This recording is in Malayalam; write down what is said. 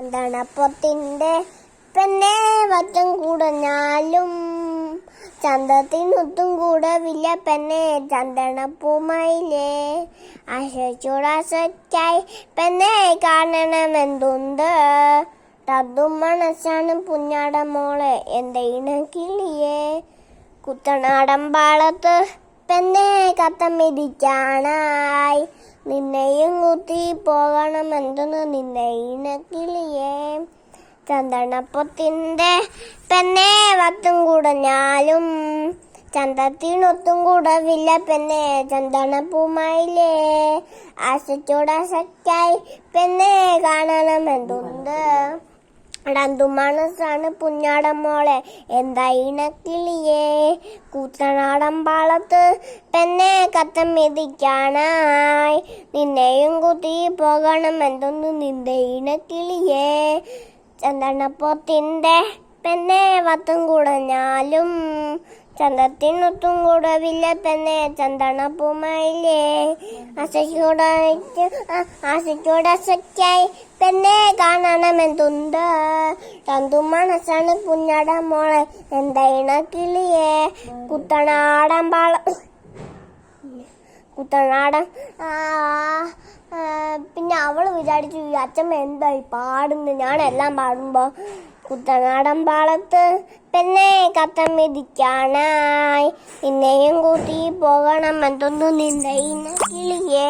ചന്ദനപ്പൊത്തിന്റെ പെണ്ണെ വറ്റം കുടഞ്ഞാലും ചന്തത്തിനൊത്തും കൂടവില്ല പെണ്ണെ ചന്ദനപ്പൂമയിലേ ആശയ്ക്കായി പെണ്ണെ കാണണമെന്തുണ്ട് തതും മനസ്സാണ് പുഞ്ഞാട മോളെ എന്റെ ഇണക്കിളിയെ കുട്ടനാടൻ പാളത്ത് പെണ്ണെ കത്തമിരിക്കാനായി നിന്നെയും കുത്തി പോകണമെന്തെന്ന് നിന്റെ ഇണക്കിളിയെ ചന്ദനപ്പൊത്തിന്റെ പെണ്ണെ വത്തും കുടഞ്ഞാലും ചന്തത്തിനൊത്തും കൂടവില്ല പെണ്ണെ ചന്ദനപ്പൂമയിലേ ആശയ്ക്കായി പെണ്ണെ കാണണമെന്തുണ്ട് രണ്ടു മനസ്സാണ് പുഞ്ഞാടൻ മോളെ എന്താ ഇണക്കിളിയെ കൂത്തനാടൻ പാളത്ത് പെണ്ണെ കത്തമെതിക്കാനായി നിന്നെയും കുത്തി പോകണമെന്തൊന്ന് നിന്റെ ഇണക്കിളിയെ ചന്ദനപ്പൊത്തിന്റെ പെണ്ണെ വത്തും കുടഞ്ഞാലും ചന്തത്തിനൊത്തും കൂടവില്ല പെണ്ണെ ചന്ദനപ്പൂമയിലേ ആശയ്ക്കായി പെണ്ണെ കാണണമെന്തുണ്ട് രണ്ടു മനസ്സാണ് പുഞ്ഞാടൻ മോളെ എന്താ ഇണക്കിളിയെ കുട്ടനാടൻ പിന്നെ അവള് വിചാരിച്ചു ഈ അച്ഛമ്മ എന്തായി പാടുന്നത് ഞാനെല്ലാം പാടുമ്പോ കുട്ടനാടൻ പാളത്ത് പെണ്ണെ കത്തമിരിക്കാനായി നിന്നെയും കൂട്ടി പോകണം എന്തൊന്നു നിന്റെ ഇണക്കിളിയെ